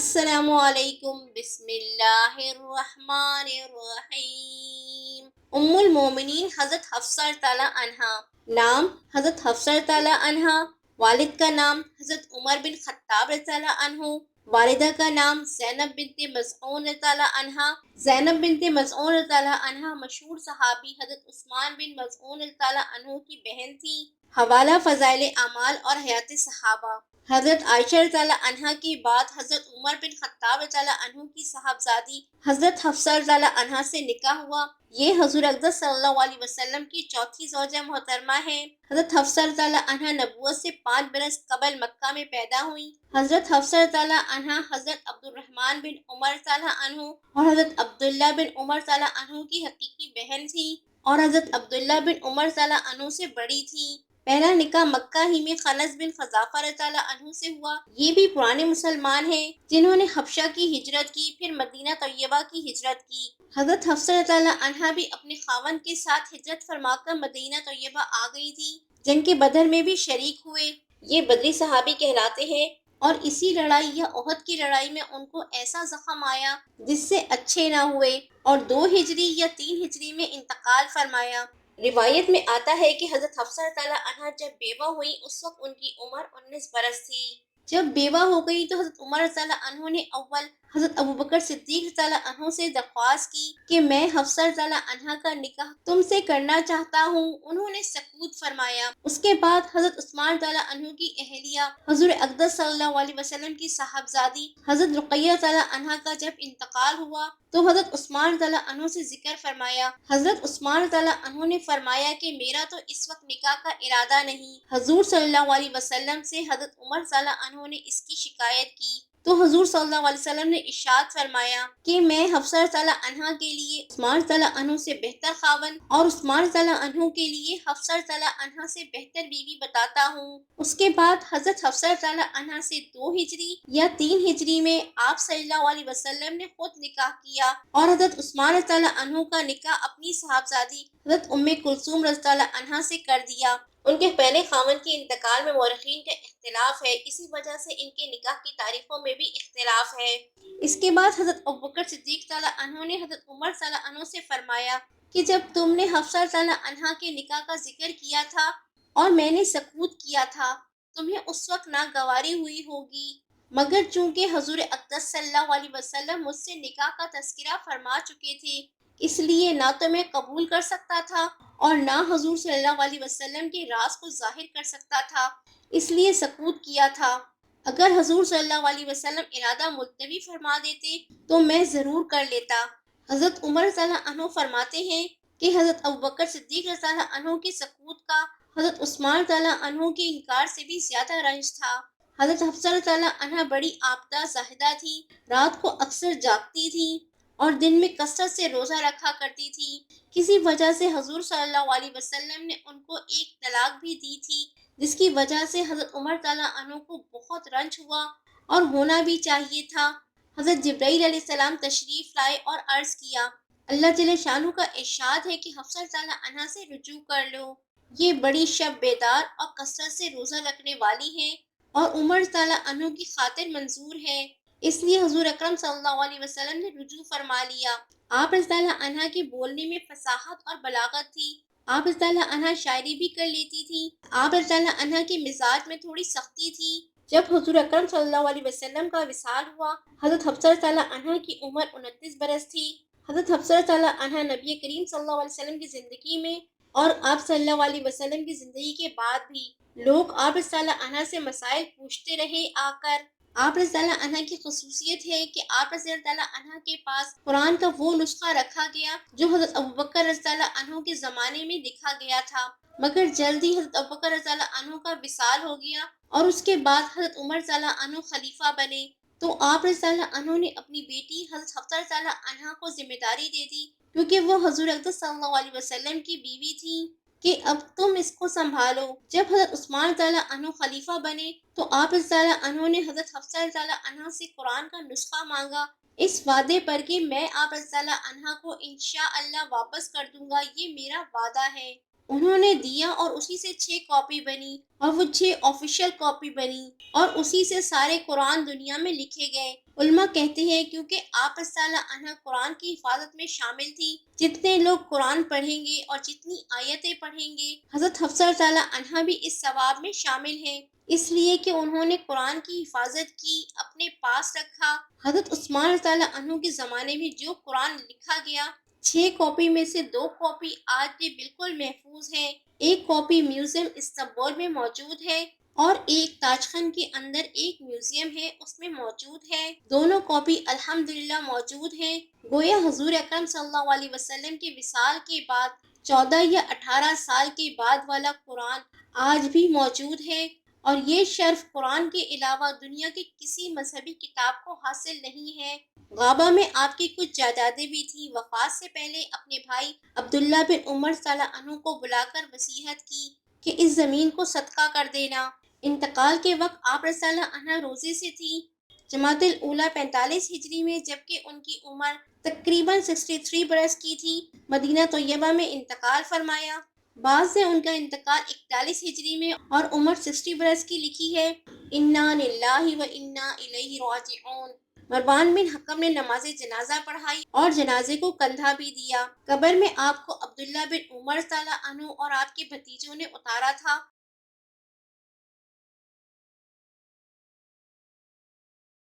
السلام علیکم، بسم اللہ الرحمن الرحیم۔ ام المومنین حضرت حفصہ تعالیٰ عنہا۔ نام حضرت حفصہ تعالیٰ عنہا۔ والد کا نام حضرت عمر بن خطاب تعالیٰ عنہ۔ والدہ کا نام زینب بنت مظعون تعالیٰ عنہا۔ زینب بنت مظعون تعالیٰ عنہا مشہور صحابی حضرت عثمان بن مظعون تعالیٰ عنہ کی بہن تھی۔ حوالہ فضائل اعمال اور حیات صحابہ۔ حضرت عائشہ تعالیٰ عنہا کے بعد حضرت عمر بن خطاب تعالیٰ عنہ کی صاحبزادی حضرت حفصہ تعالیٰ عنہا سے نکاح ہوا۔ یہ حضور اقدس صلی اللہ علیہ وسلم کی چوتھی زوجہ محترمہ ہیں۔ حضرت حفصہ تعالیٰ عنہا نبوت سے 5 برس قبل مکہ میں پیدا ہوئی۔ حضرت حفصہ تعالیٰ عنہا حضرت عبد الرحمن بن عمر تعالیٰ عنہ اور حضرت عبداللہ بن عمر تعالیٰ عنہ کی حقیقی بہن تھی اور حضرت عبداللہ بن عمر تعالیٰ عنہ سے بڑی تھی۔ پہلا نکاح مکہ ہی میں خنس بن خزافہ تعالیٰ عنہ سے ہوا۔ یہ بھی پرانے مسلمان ہیں جنہوں نے حبشہ کی ہجرت کی، پھر مدینہ طیبہ کی ہجرت کی۔ حضرت حفصہ تعالیٰ عنہا بھی اپنے خاوند کے ساتھ ہجرت فرما کر مدینہ طیبہ آ گئی تھی۔ جنگ بدر میں بھی شریک ہوئے۔ یہ بدری صحابی کہلاتے ہیں اور اسی لڑائی یا احد کی لڑائی میں ان کو ایسا زخم آیا جس سے اچھے نہ ہوئے اور 2 ہجری یا 3 ہجری میں انتقال فرمایا۔ روایت میں آتا ہے کہ حضرت حفصہ تعالیٰ عنہا جب بیوہ ہوئی اس وقت ان کی عمر 19 برس تھی۔ جب بیوہ ہو گئی تو حضرت عمر تعالیٰ عنہ نے اول حضرت ابوبکر صدیق تعالیٰ عنہ سے درخواست کی کہ میں حفصہ تعالیٰ عنہا کا نکاح تم سے کرنا چاہتا ہوں۔ انہوں نے سکوت فرمایا۔ اس کے بعد حضرت عثمان تعالیٰ عنہ کی اہلیہ حضور اقدس صلی اللہ علیہ وسلم کی صاحبزادی حضرت رقیہ تعالیٰ عنہا کا جب انتقال ہوا تو حضرت عثمان تعالیٰ عنہ سے ذکر فرمایا۔ حضرت عثمان تعالیٰ عنہ نے فرمایا کہ میرا تو اس وقت نکاح کا ارادہ نہیں۔ حضور صلی اللہ علیہ وسلم سے حضرت عمر تعالیٰ عنہ نے اس کی شکایت کی تو حضور صلی اللہ علیہ وسلم نے ارشاد فرمایا کہ میں حفصہ تعالیٰ عنہا کے لیے عثمان تعالیٰ عنہ سے بہتر خاوند اور عثمان تعالیٰ عنہ کے لیے حفصہ تعالیٰ عنہا سے بہتر بیوی بتاتا ہوں۔ اس کے بعد حضرت حفصہ تعالیٰ عنہا سے 2 ہجری یا 3 ہجری میں آپ صلی اللہ علیہ وسلم نے خود نکاح کیا اور حضرت عثمان تعالیٰ عنہ کا نکاح اپنی صاحبزادی حضرت ام کلثوم رضی اللہ عنہا سے کر دیا۔ ان کے پہلے خاوند کے انتقال میں مورخین کا اختلاف ہے، اسی وجہ سے ان کے نکاح کی تاریخوں میں بھی اختلاف ہے۔ اس کے بعد حضرت ابوبکر صدیق تعالیٰ عنہ نے حضرت عمر تعالیٰ عنہ سے فرمایا کہ جب تم نے حفصہ تعالیٰ عنہا کے نکاح کا ذکر کیا تھا اور میں نے سکوت کیا تھا، تمہیں اس وقت ناگواری ہوئی ہوگی، مگر چونکہ حضور اقدس صلی اللہ علیہ وسلم مجھ سے نکاح کا تذکرہ فرما چکے تھے، اس لیے نہ تو میں قبول کر سکتا تھا اور نہ حضور صلی اللہ علیہ وسلم کے راز کو ظاہر کر سکتا تھا، اس لیے سکوت کیا تھا۔ اگر حضور صلی اللہ علیہ وسلم ارادہ ملتوی فرما دیتے تو میں ضرور کر لیتا۔ حضرت عمر تعالیٰ عنہ فرماتے ہیں کہ حضرت ابوبکر صدیق تعالیٰ عنہ کے سکوت کا حضرت عثمان تعالیٰ عنہ کے انکار سے بھی زیادہ رنج تھا۔ حضرت حفصہ تعالیٰ عنہ بڑی عابدہ زاہدہ تھی، رات کو اکثر جاگتی تھی اور دن میں کثرت سے روزہ رکھا کرتی تھی۔ کسی وجہ سے حضور صلی اللہ علیہ وسلم نے ان کو ایک طلاق بھی دی تھی، جس کی وجہ سے حضرت عمر تعالیٰ عنہ کو بہت رنج ہوا اور ہونا بھی چاہیے تھا۔ حضرت جبرائیل علیہ السلام تشریف لائے اور عرض کیا، اللہ جل شانہ کا ارشاد ہے کہ حفصہ تعالیٰ عنہا سے رجوع کر لو، یہ بڑی شب بیدار اور کثرت سے روزہ رکھنے والی ہیں اور عمر تعالیٰ عنہ کی خاطر منظور ہے، اس لیے حضور اکرم صلی اللہ علیہ وسلم نے رجوع فرما لیا۔ آپ رضی اللہ عنہا کے بولنے میں فصاحت اور بلاغت تھی۔ آپ رضی اللہ عنہا شاعری بھی کر لیتی تھی۔ آپ رضی اللہ عنہا کے مزاج میں تھوڑی سختی تھی۔ جب حضور اکرم صلی اللہ علیہ وسلم کا وصال ہوا، حضرت حفصہ تعالیٰ عنہا کی عمر 29 برس تھی۔ حضرت حفصہ تعالیٰ عنہا نبی کریم صلی اللہ علیہ وسلم کی زندگی میں اور آپ صلی اللہ علیہ وسلم کی زندگی کے بعد بھی لوگ آپ رضی اللہ عنہا سے مسائل پوچھتے رہے آ کر۔ آپ رضی اللہ عنہ کی خصوصیت ہے کہ آپ رضی اللہ عنہ کے پاس قرآن کا وہ نسخہ رکھا گیا جو حضرت ابوبکر رضی اللہ عنہ کے زمانے میں لکھا گیا تھا، مگر جلدی حضرت ابوبکر رضی اللہ عنہ کا وصال ہو گیا اور اس کے بعد حضرت عمر رضی اللہ عنہ خلیفہ بنے، تو آپ رضی اللہ عنہ نے اپنی بیٹی حضرت حفصہ رضی اللہ عنہا کو ذمہ داری دے دی، کیونکہ وہ حضور اقدس صلی اللہ علیہ وسلم کی بیوی تھی، کہ اب تم اس کو سنبھالو۔ جب حضرت عثمان تعالیٰ عنہ خلیفہ بنے تو آپ رضی اللہ عنہ نے حضرت حفصہ رضی اللہ عنہا سے قرآن کا نسخہ مانگا، اس وعدے پر کہ میں آپ رضی اللہ عنہا کو انشاءاللہ واپس کر دوں گا، یہ میرا وعدہ ہے۔ انہوں نے دیا اور اسی سے 6 کاپی بنی اور وہ 6 آفیشیل کاپی بنی اور اسی سے سارے قرآن دنیا میں لکھے گئے۔ علماء کہتے ہیں کیونکہ آپ رضی اللہ عنہ قرآن کی حفاظت میں شامل تھی، جتنے لوگ قرآن پڑھیں گے اور جتنی آیتیں پڑھیں گے، حضرت حفصہ رضی اللہ عنہ بھی اس ثواب میں شامل ہیں، اس لیے کہ انہوں نے قرآن کی حفاظت کی، اپنے پاس رکھا۔ حضرت عثمان رضی اللہ عنہ کے زمانے میں جو قرآن لکھا گیا، 6 کاپی میں سے 2 کاپی آج بھی بالکل محفوظ ہیں۔ ایک کاپی میوزیم استنبول میں موجود ہے اور ایک تاج خان کے اندر ایک میوزیم ہے، اس میں موجود ہے۔ دونوں کاپی الحمدللہ موجود ہیں۔ گویا حضور اکرم صلی اللہ علیہ وسلم کے وصال کے بعد 14 یا 18 سال کے بعد والا قرآن آج بھی موجود ہے، اور یہ شرف قرآن کے علاوہ دنیا کی کسی مذہبی کتاب کو حاصل نہیں ہے۔ غابہ میں آپ کی کچھ جائیدادیں بھی تھیں۔ وفات سے پہلے اپنے بھائی عبداللہ بن عمر صلی اللہ عنہ کو بلا کر نصیحت کی کہ اس زمین کو صدقہ کر دینا۔ انتقال کے وقت آپ رضی اللہ عنہ روزے سے تھیں، جمادی الاولیٰ 45 ہجری میں، جبکہ ان کی عمر تقریباً 63 برس کی تھی۔ مدینہ طیبہ میں انتقال فرمایا۔ بعض نے ان کا انتقال 41 ہجری میں اور عمر 60 برس کی لکھی ہے۔ انا للہ و انا الیہ راجعون۔ مروان بن حکم نے نماز جنازہ پڑھائی اور جنازے کو کندھا بھی دیا۔ قبر میں آپ کو عبداللہ بن عمر صلی اللہ عنہ اور آپ کے بھتیجوں نے اتارا تھا۔